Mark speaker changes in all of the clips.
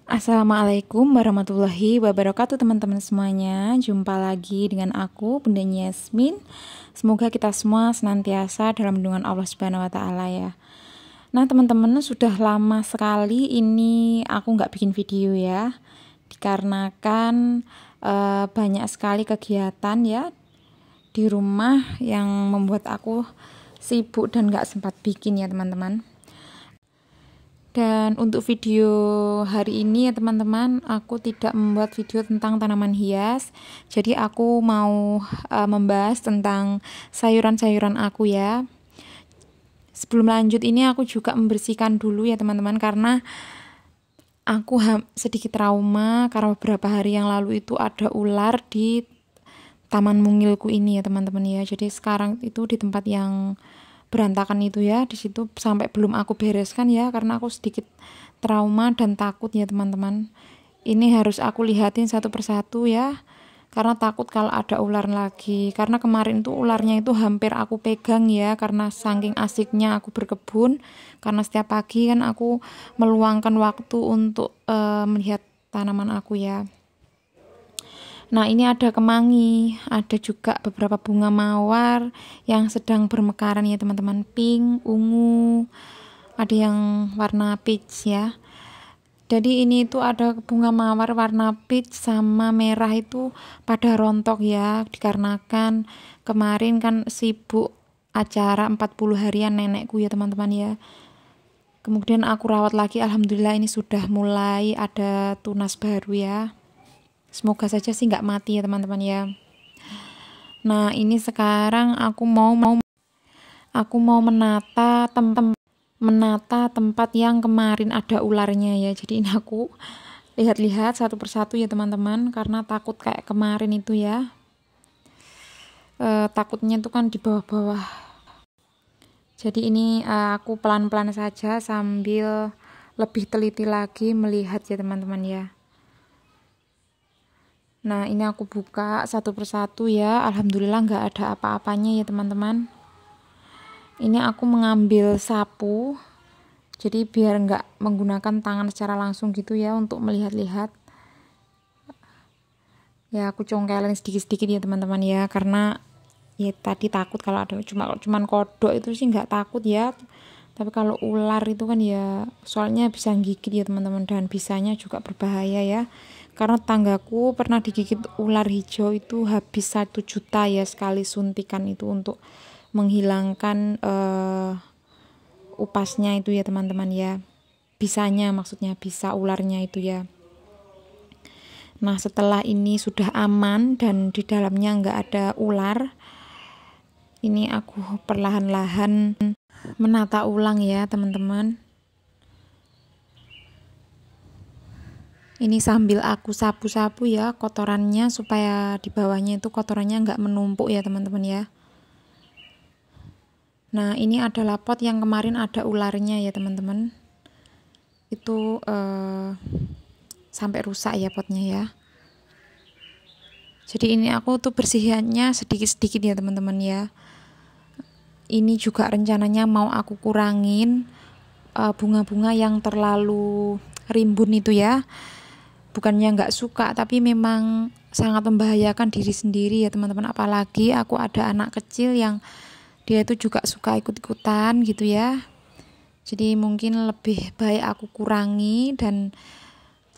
Speaker 1: Assalamualaikum warahmatullahi wabarakatuh teman-teman semuanya. Jumpa lagi dengan aku Bunda Yasmin. Semoga kita semua senantiasa dalam lindungan Allah Subhanahu wa taala ya. Nah, teman-teman, sudah lama sekali ini aku nggak bikin video ya. Dikarenakan banyak sekali kegiatan ya di rumah yang membuat aku sibuk dan nggak sempat bikin ya teman-teman. Dan untuk video hari ini ya teman-teman, aku tidak membuat video tentang tanaman hias. Jadi aku mau membahas tentang sayuran-sayuran aku ya. Sebelum lanjut ini aku juga membersihkan dulu ya teman-teman, karena aku sedikit trauma karena beberapa hari yang lalu itu ada ular di taman mungilku ini ya teman-teman ya. Jadi sekarang itu di tempat yang berantakan itu ya, di situ sampai belum aku bereskan ya, karena aku sedikit trauma dan takut ya teman-teman. Ini harus aku lihatin satu persatu ya, karena takut kalau ada ular lagi. Karena kemarin tuh ularnya itu hampir aku pegang ya, karena saking asiknya aku berkebun. Karena setiap pagi kan aku meluangkan waktu untuk melihat tanaman aku ya. Nah, ini ada kemangi, ada juga beberapa bunga mawar yang sedang bermekaran ya teman-teman, pink, ungu, ada yang warna peach ya. Jadi ini itu ada bunga mawar warna peach sama merah itu pada rontok ya, dikarenakan kemarin kan sibuk acara 40 harian nenekku ya teman-teman ya. Kemudian aku rawat lagi, alhamdulillah ini sudah mulai ada tunas baru ya. Semoga saja sih nggak mati ya teman-teman ya. Nah, ini sekarang aku mau menata tempat yang kemarin ada ularnya ya. Jadi ini aku lihat-lihat satu persatu ya teman-teman, karena takut kayak kemarin itu ya. Takutnya itu kan di bawah-bawah. Jadi ini aku pelan-pelan saja sambil lebih teliti lagi melihat ya teman-teman ya. Nah, ini aku buka satu persatu ya. Alhamdulillah nggak ada apa-apanya ya teman-teman. Ini aku mengambil sapu, jadi biar nggak menggunakan tangan secara langsung gitu ya untuk melihat-lihat. Ya aku congkelin sedikit-sedikit ya teman-teman ya, karena ya tadi takut kalau ada cuman kodok itu sih nggak takut ya. Tapi kalau ular itu kan ya soalnya bisa gigit ya teman-teman, dan bisanya juga berbahaya ya. Karena tanggaku pernah digigit ular hijau itu habis 1 juta ya sekali suntikan itu untuk menghilangkan upasnya itu ya teman-teman ya. Bisanya maksudnya, bisa ularnya itu ya. Nah, setelah ini sudah aman dan di dalamnya nggak ada ular, ini aku perlahan-lahan menata ulang ya teman-teman. Ini sambil aku sapu-sapu ya kotorannya, supaya di bawahnya itu kotorannya nggak menumpuk ya teman-teman ya. Nah, ini adalah pot yang kemarin ada ularnya ya teman-teman. Itu sampai rusak ya potnya ya. Jadi ini aku tuh bersihannya sedikit-sedikit ya teman-teman ya. Ini juga rencananya mau aku kurangin bunga-bunga yang terlalu rimbun itu ya. Bukannya nggak suka, tapi memang sangat membahayakan diri sendiri ya teman-teman. Apalagi aku ada anak kecil yang dia itu juga suka ikut-ikutan gitu ya. Jadi mungkin lebih baik aku kurangi, dan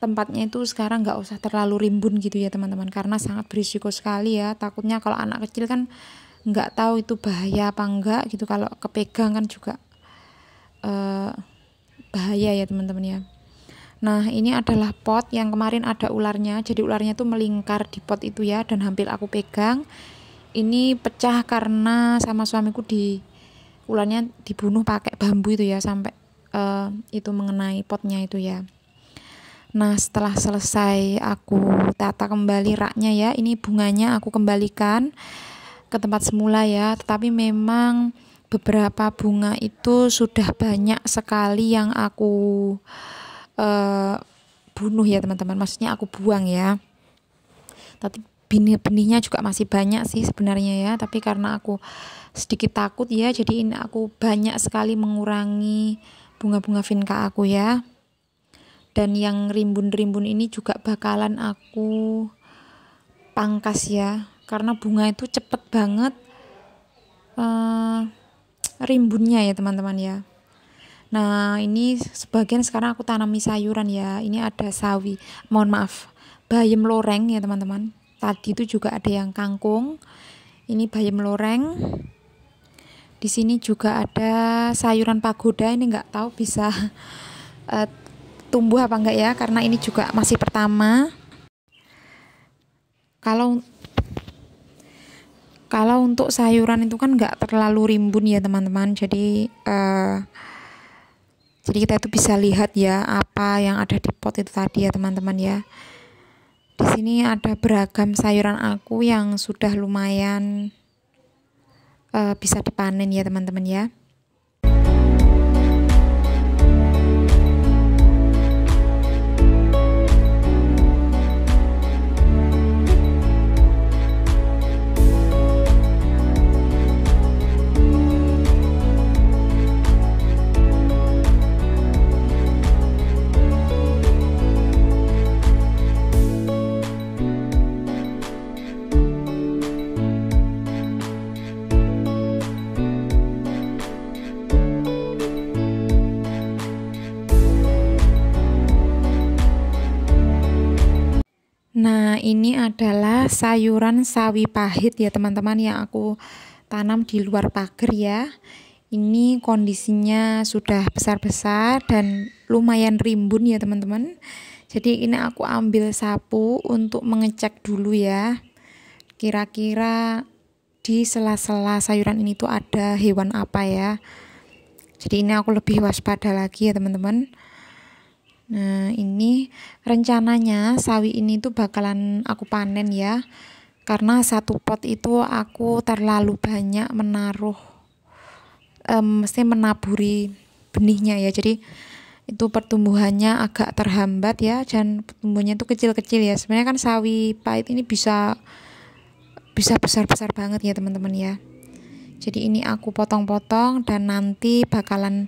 Speaker 1: tempatnya itu sekarang nggak usah terlalu rimbun gitu ya teman-teman, karena sangat berisiko sekali ya. Takutnya kalau anak kecil kan nggak tahu itu bahaya apa enggak gitu, kalau kepegang kan juga bahaya ya teman-teman ya. Nah, ini adalah pot yang kemarin ada ularnya. Jadi ularnya tuh melingkar di pot itu ya, dan hampir aku pegang. Ini pecah karena sama suamiku ularnya dibunuh pakai bambu itu ya, sampai itu mengenai potnya itu ya. Nah, setelah selesai aku tata kembali raknya ya, ini bunganya aku kembalikan ke tempat semula ya. Tetapi memang beberapa bunga itu sudah banyak sekali yang aku bunuh ya teman-teman, maksudnya aku buang ya. Tapi benih-benihnya juga masih banyak sih sebenarnya ya, tapi karena aku sedikit takut ya, jadi ini aku banyak sekali mengurangi bunga-bunga vinca aku ya. Dan yang rimbun-rimbun ini juga bakalan aku pangkas ya, karena bunga itu cepet banget rimbunnya ya teman-teman ya. Nah ini sebagian sekarang aku tanami sayuran ya. Ini ada sawi, mohon maaf, bayam loreng ya teman-teman. Tadi itu juga ada yang kangkung. Ini bayam loreng. Di sini juga ada sayuran pagoda. Ini nggak tahu bisa tumbuh apa enggak ya, karena ini juga masih pertama. Kalau untuk sayuran itu kan nggak terlalu rimbun ya teman-teman. Jadi kita itu bisa lihat ya apa yang ada di pot itu tadi ya teman-teman ya. Di sini ada beragam sayuran aku yang sudah lumayan bisa dipanen ya teman-teman ya. Nah, ini adalah sayuran sawi pahit ya teman-teman yang aku tanam di luar pagar ya. Ini kondisinya sudah besar-besar dan lumayan rimbun ya teman-teman. Jadi ini aku ambil sapu untuk mengecek dulu ya. Kira-kira di sela-sela sayuran ini tuh ada hewan apa ya. Jadi ini aku lebih waspada lagi ya teman-teman. Nah ini rencananya sawi ini tuh bakalan aku panen ya, karena satu pot itu aku terlalu banyak mesti menaburi benihnya ya, jadi itu pertumbuhannya agak terhambat ya, dan pertumbuhannya itu kecil-kecil ya. Sebenarnya kan sawi pahit ini bisa besar-besar banget ya teman-teman ya. Jadi ini aku potong-potong dan nanti bakalan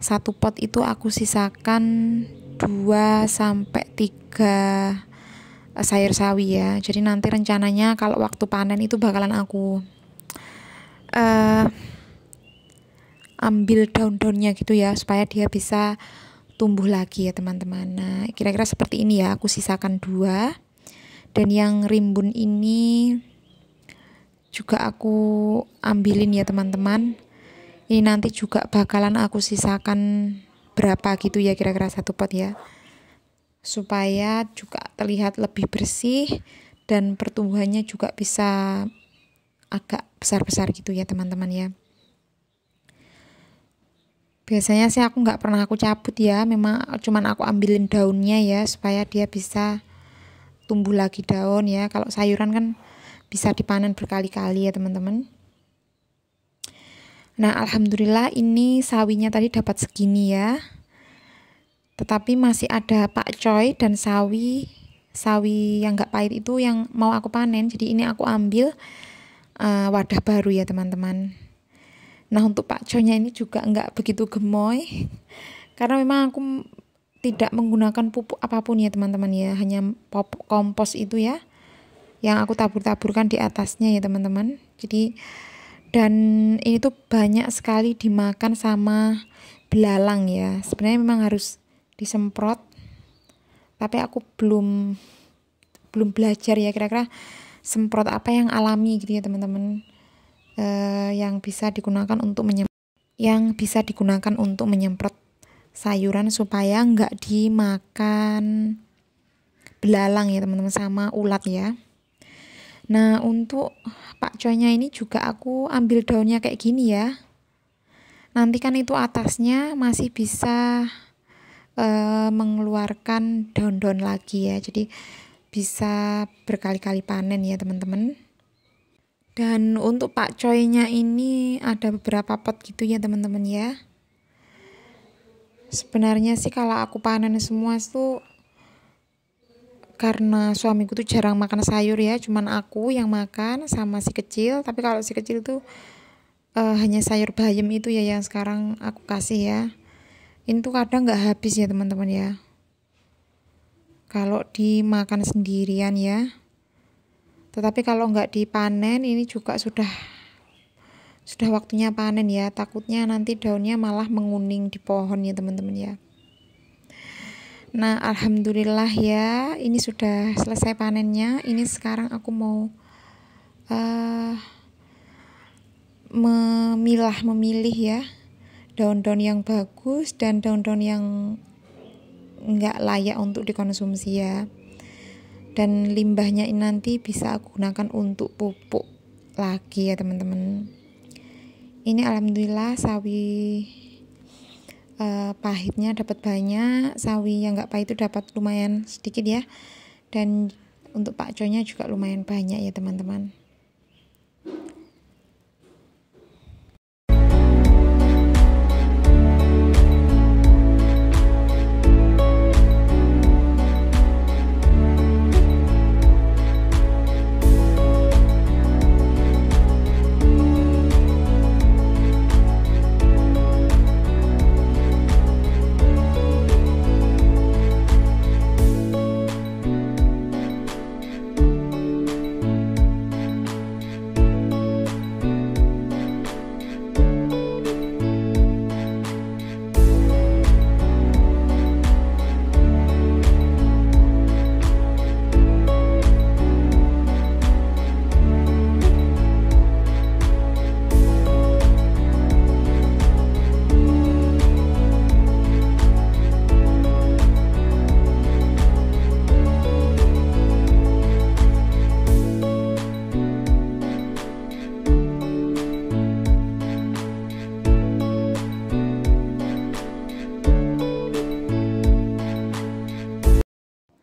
Speaker 1: satu pot itu aku sisakan 2 sampai 3 sayur sawi ya. Jadi nanti rencananya kalau waktu panen itu bakalan aku ambil daun-daunnya gitu ya, supaya dia bisa tumbuh lagi ya teman-teman. Nah kira-kira seperti ini ya, aku sisakan 2. Dan yang rimbun ini juga aku ambilin ya teman-teman. Ini nanti juga bakalan aku sisakan berapa gitu ya, kira-kira satu pot ya, supaya juga terlihat lebih bersih dan pertumbuhannya juga bisa agak besar-besar gitu ya teman-teman ya. Biasanya sih aku nggak pernah aku cabut ya, memang cuman aku ambilin daunnya ya, supaya dia bisa tumbuh lagi daun ya. Kalau sayuran kan bisa dipanen berkali-kali ya teman-teman. Nah alhamdulillah ini sawinya tadi dapat segini ya, tetapi masih ada pakcoy dan sawi yang nggak pahit itu yang mau aku panen. Jadi ini aku ambil wadah baru ya teman-teman. Nah untuk pakcoynya ini juga nggak begitu gemoy, karena memang aku tidak menggunakan pupuk apapun ya teman-teman ya, hanya kompos itu ya yang aku tabur-taburkan di atasnya ya teman-teman. Jadi dan ini tuh banyak sekali dimakan sama belalang ya. Sebenarnya memang harus disemprot, tapi aku belum belajar ya kira-kira semprot apa yang alami gitu ya teman-teman, yang bisa digunakan untuk menyemprot sayuran supaya nggak dimakan belalang ya teman-teman sama ulat ya. Nah untuk pakcoynya ini juga aku ambil daunnya kayak gini ya. Nanti kan itu atasnya masih bisa mengeluarkan daun-daun lagi ya. Jadi bisa berkali-kali panen ya teman-teman. Dan untuk pakcoynya ini ada beberapa pot gitu ya teman-teman ya. Sebenarnya sih kalau aku panen semua itu karena suamiku tuh jarang makan sayur ya, cuman aku yang makan sama si kecil. Tapi kalau si kecil tuh hanya sayur bayam itu ya yang sekarang aku kasih ya. Ini tuh kadang nggak habis ya teman-teman ya. kalau dimakan sendirian ya. Tetapi kalau nggak dipanen ini juga sudah waktunya panen ya. Takutnya nanti daunnya malah menguning di pohon ya teman-teman ya. Nah, alhamdulillah ya, ini sudah selesai panennya. Ini sekarang aku mau memilih ya daun-daun yang bagus dan daun-daun yang nggak layak untuk dikonsumsi ya. Dan limbahnya ini nanti bisa aku gunakan untuk pupuk lagi ya teman-teman. Ini alhamdulillah sawi pahitnya dapat banyak, sawi yang nggak pahit itu dapat lumayan sedikit ya. Dan untuk pakcoynya juga lumayan banyak ya teman-teman.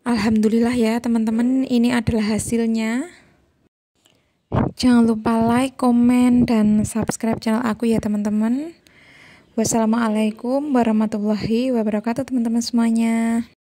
Speaker 1: Alhamdulillah ya teman-teman, ini adalah hasilnya. Jangan lupa like, komen, dan subscribe channel aku ya teman-teman. Wassalamualaikum warahmatullahi wabarakatuh teman-teman semuanya.